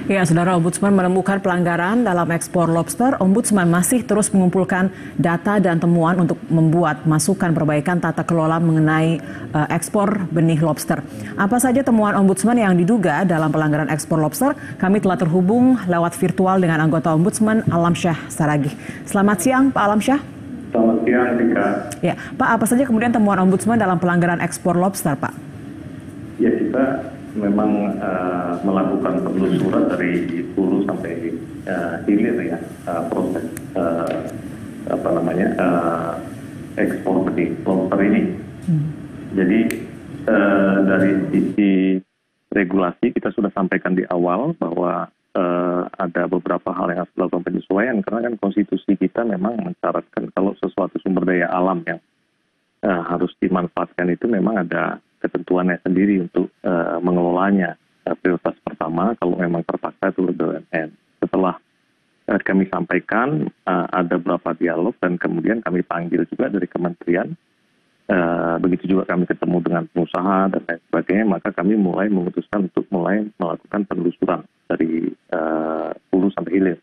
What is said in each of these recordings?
Ya, Saudara, Ombudsman menemukan pelanggaran dalam ekspor lobster. Ombudsman masih terus mengumpulkan data dan temuan untuk membuat masukan perbaikan tata kelola mengenai ekspor benih lobster. Apa saja temuan Ombudsman yang diduga dalam pelanggaran ekspor lobster? Kami telah terhubung lewat virtual dengan anggota Ombudsman Alamsyah Saragih. Selamat siang, Pak Alamsyah. Selamat siang, Tika. Ya, Pak, apa saja kemudian temuan Ombudsman dalam pelanggaran ekspor lobster, Pak? Ya, kita memang melakukan penelusuran dari hulu sampai hilir ya, proses ekspor benih lobster ini. Jadi dari sisi regulasi kita sudah sampaikan di awal bahwa ada beberapa hal yang harus dilakukan penyesuaian, karena kan konstitusi kita memang mensyaratkan kalau sesuatu sumber daya alam yang harus dimanfaatkan itu memang ada ketentuannya sendiri untuk mengelolanya. Prioritas pertama kalau memang terpaksa itu BUMN. Setelah kami sampaikan ada beberapa dialog dan kemudian kami panggil juga dari kementerian, begitu juga kami ketemu dengan pengusaha dan lain sebagainya, maka kami mulai memutuskan untuk mulai melakukan penelusuran dari hulu sampai hilir.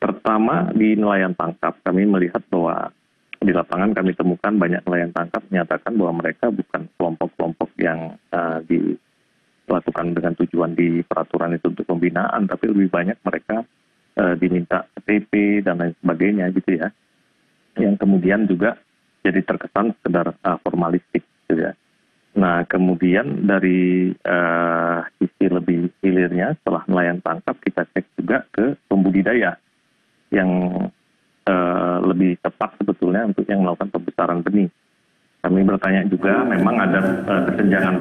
Pertama di nelayan tangkap kami melihat bahwa di lapangan kami temukan banyak nelayan tangkap menyatakan bahwa mereka bukan kelompok-kelompok yang dilakukan dengan tujuan di peraturan itu untuk pembinaan, tapi lebih banyak mereka diminta KTP dan lain sebagainya gitu ya, yang kemudian juga jadi terkesan sekedar formalistik gitu ya. Nah kemudian dari sisi lebih hilirnya setelah nelayan tangkap kita cek juga ke pembudidaya yang lebih tepat sebetulnya untuk yang melakukan pembesaran benih. Kami bertanya juga, memang ada kesenjangan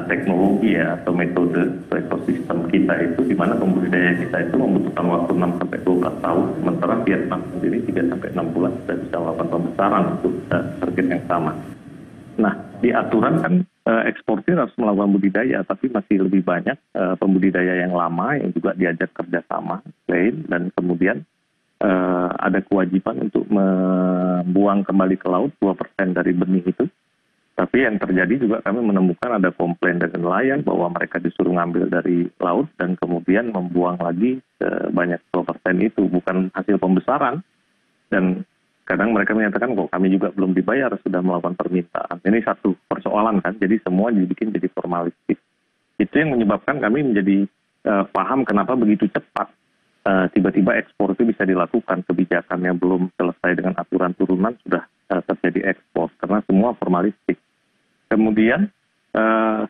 teknologi ya atau metode ekosistem kita itu, di mana pembudidaya kita itu membutuhkan waktu 6 sampai 12 tahun, sementara Vietnam sendiri 3 sampai 6 bulan sudah bisa melakukan pembesaran untuk target yang sama. Nah, di aturan kan eksportir harus melakukan budidaya, tapi masih lebih banyak pembudidaya yang lama yang juga diajak kerjasama, dan kemudian ada kewajiban untuk membuang kembali ke laut 2% dari benih itu. Tapi yang terjadi juga kami menemukan ada komplain dari nelayan bahwa mereka disuruh ngambil dari laut dan kemudian membuang lagi sebanyak 2% itu, bukan hasil pembesaran. Dan kadang mereka menyatakan kok kami juga belum dibayar, sudah melakukan permintaan. Ini satu persoalan kan, jadi semua dibikin jadi formalistik. Itu yang menyebabkan kami menjadi paham kenapa begitu cepat tiba-tiba ekspor itu bisa dilakukan, kebijakannya belum selesai dengan aturan turunan sudah terjadi ekspor, karena semua formalistik. Kemudian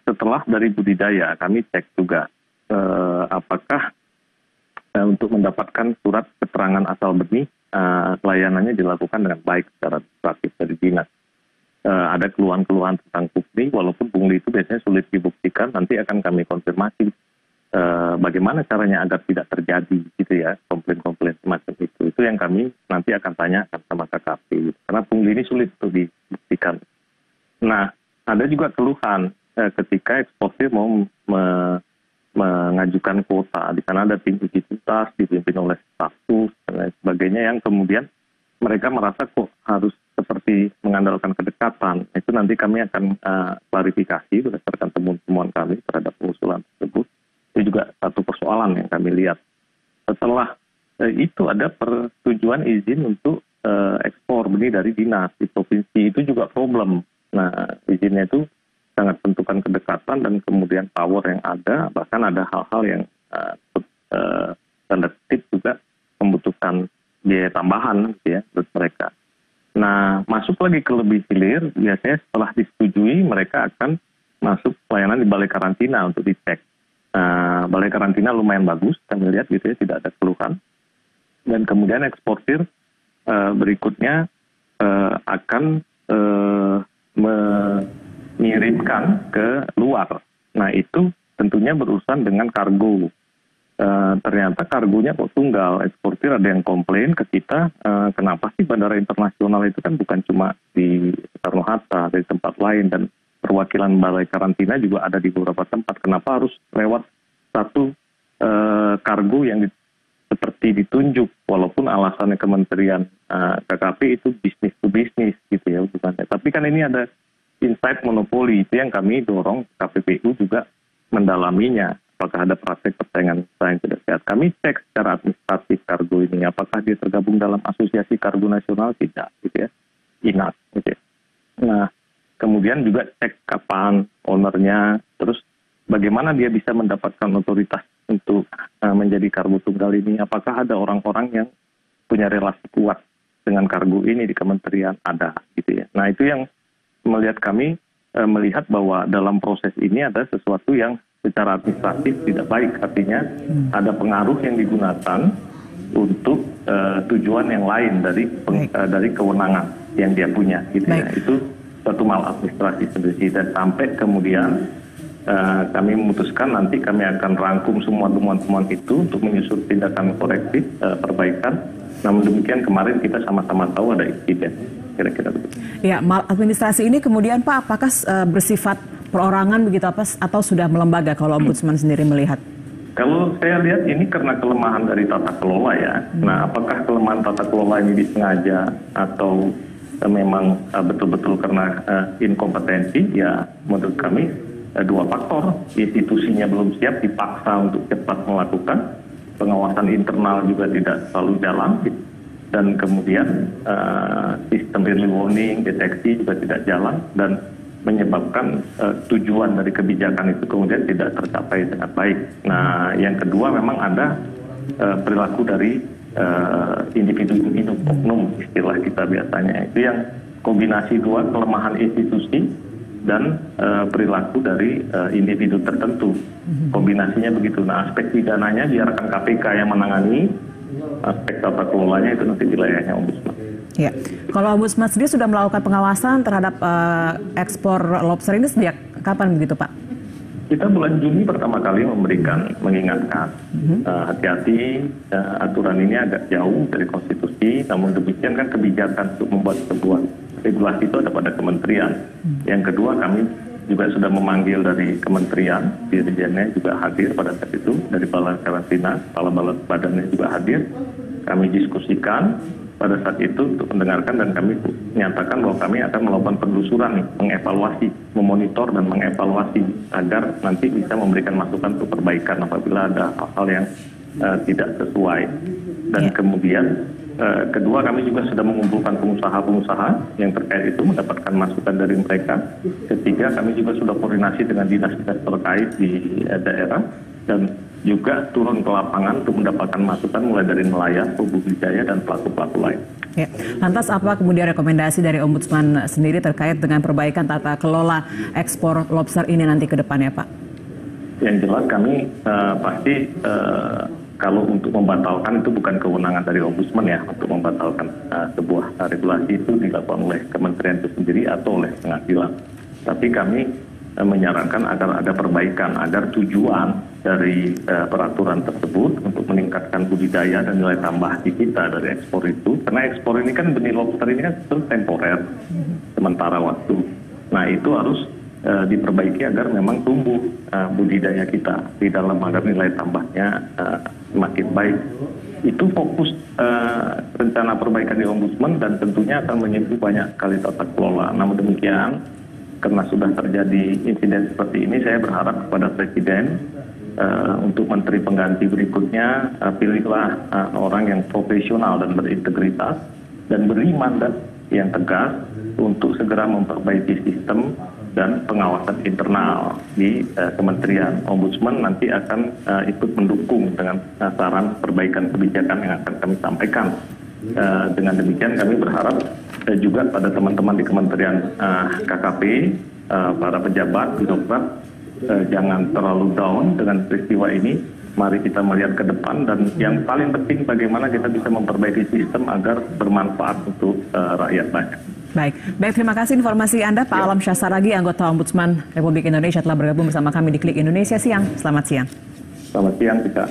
setelah dari budidaya kami cek juga apakah untuk mendapatkan surat keterangan asal benih layanannya dilakukan dengan baik secara administratif dari dinas. Ada keluhan-keluhan tentang pungli, walaupun pungli itu biasanya sulit dibuktikan, nanti akan kami konfirmasi bagaimana caranya agar tidak terjadi gitu ya, komplain-komplain semacam itu yang kami nanti akan tanyakan sama KKP, karena pungli ini sulit untuk dibuktikan. Nah, ada juga keluhan ketika eksportir mau mengajukan kuota, di sana ada tim uji tuntas dipimpin oleh stafsus dan lain sebagainya, yang kemudian mereka merasa kok harus seperti mengandalkan kedekatan. Itu nanti kami akan klarifikasi berdasarkan temuan-temuan kami terhadap pengusulan tersebut. Itu juga satu persoalan yang kami lihat. Setelah itu ada persetujuan izin untuk ekspor benih dari dinas di provinsi, itu juga problem. Nah, izinnya itu sangat bentukan kedekatan dan kemudian power yang ada, bahkan ada hal-hal yang tanda kutip juga membutuhkan biaya tambahan gitu ya untuk mereka. Nah, masuk lagi ke lebih hilir, biasanya setelah disetujui mereka akan masuk pelayanan di balai karantina untuk dicek. Balai karantina lumayan bagus, kami lihat gitu ya, tidak ada keluhan. Dan kemudian eksportir berikutnya akan mengirimkan ke luar. Nah itu tentunya berurusan dengan kargo. Ternyata kargonya kok tunggal, eksportir ada yang komplain ke kita, kenapa sih bandara internasional itu kan bukan cuma di Soekarno-Hatta, dari tempat lain, dan perwakilan balai karantina juga ada di beberapa tempat. Kenapa harus lewat satu kargo yang seperti ditunjuk, walaupun alasannya Kementerian KKP itu bisnis to bisnis gitu ya bukannya. Tapi kan ini ada insight monopoli, itu yang kami dorong KPPU juga mendalaminya. apakah ada praktek persaingan yang tidak sehat. Kami cek secara administratif kargo ini, apakah dia tergabung dalam asosiasi kargo nasional, tidak, gitu ya, INAK, gitu ya. Nah, kemudian juga cek kapan ownernya, terus bagaimana dia bisa mendapatkan otoritas untuk menjadi kargo tunggal ini, apakah ada orang-orang yang punya relasi kuat dengan kargo ini di kementerian, ada, gitu ya. Nah, itu yang melihat kami, melihat bahwa dalam proses ini ada sesuatu yang secara administratif tidak baik, artinya ada pengaruh yang digunakan untuk tujuan yang lain dari kewenangan yang dia punya, gitu ya. Itu suatu maladministrasi sendiri, dan sampai kemudian kami memutuskan nanti kami akan rangkum semua temuan-temuan itu untuk menyusun tindakan korektif, perbaikan. Namun demikian kemarin kita sama-sama tahu ada insiden, kira-kira begitu. Ya, maladministrasi ini kemudian Pak, apakah bersifat perorangan begitu apa atau sudah melembaga kalau Ombudsman sendiri melihat? Kalau saya lihat ini karena kelemahan dari tata kelola ya. Nah, apakah kelemahan tata kelola ini disengaja atau memang betul-betul karena inkompetensi? Ya, menurut kami dua faktor. Institusinya belum siap, dipaksa untuk cepat melakukan. Pengawasan internal juga tidak selalu jalan. Dan kemudian sistem early warning, deteksi juga tidak jalan, dan menyebabkan tujuan dari kebijakan itu kemudian tidak tercapai dengan baik. Nah, yang kedua memang ada perilaku dari individu oknum, istilah kita biasanya. Itu yang kombinasi dua, kelemahan institusi dan perilaku dari individu tertentu. Kombinasinya begitu. Nah, aspek pidananya biarkan KPK yang menangani, aspek tata kelolanya itu nanti wilayahnya Ombudsman. Ya, kalau Ombudsman sendiri sudah melakukan pengawasan terhadap ekspor lobster ini sejak kapan begitu Pak? Kita bulan Juni pertama kali mengingatkan hati-hati, aturan ini agak jauh dari konstitusi, namun demikian kan kebijakan untuk membuat sebuah regulasi itu ada pada kementerian. Yang kedua, kami juga sudah memanggil dari kementerian, dirjennya juga hadir pada saat itu, dari Balai Karantina, kepala badannya juga hadir. Kami diskusikan pada saat itu untuk mendengarkan, dan kami menyatakan bahwa kami akan melakukan penelusuran, mengevaluasi, memonitor dan mengevaluasi agar nanti bisa memberikan masukan untuk perbaikan apabila ada hal-hal yang tidak sesuai. Dan kemudian kedua, kami juga sudah mengumpulkan pengusaha-pengusaha yang terkait itu, mendapatkan masukan dari mereka. Ketiga, kami juga sudah koordinasi dengan dinas-dinas terkait di daerah, dan juga turun ke lapangan untuk mendapatkan masukan mulai dari nelayan, budidaya, dan pelaku-pelaku lain. Ya. Lantas apa kemudian rekomendasi dari Ombudsman sendiri terkait dengan perbaikan tata kelola ekspor lobster ini nanti ke depannya Pak? Yang jelas kami pasti kalau untuk membatalkan itu bukan kewenangan dari Ombudsman ya, untuk membatalkan sebuah regulasi itu dilakukan oleh kementerian itu sendiri atau oleh pengadilan. Tapi kami menyarankan agar ada perbaikan, agar tujuan dari peraturan tersebut untuk meningkatkan budidaya dan nilai tambah di kita dari ekspor itu, karena ekspor ini kan benih lobster ini kan temporer, sementara waktu. Nah, itu harus diperbaiki agar memang tumbuh budidaya kita di dalam, agar nilai tambahnya semakin baik. Itu fokus rencana perbaikan di Ombudsman, dan tentunya akan menyentuh banyak kali tata kelola. Namun demikian, karena sudah terjadi insiden seperti ini, saya berharap kepada Presiden untuk menteri pengganti berikutnya, pilihlah orang yang profesional dan berintegritas dan beri mandat yang tegas untuk segera memperbaiki sistem dan pengawasan internal di Kementerian. Ombudsman nanti akan ikut mendukung dengan saran perbaikan kebijakan yang akan kami sampaikan. Dengan demikian kami berharap juga pada teman-teman di Kementerian KKP, para pejabat, birokrat, jangan terlalu down dengan peristiwa ini. Mari kita melihat ke depan, dan yang paling penting bagaimana kita bisa memperbaiki sistem agar bermanfaat untuk rakyat banyak. Baik, terima kasih informasi Anda Pak Alam Syahsaragi, anggota Ombudsman Republik Indonesia, telah bergabung bersama kami di Klik Indonesia Siang. Selamat siang. Selamat siang, Tika.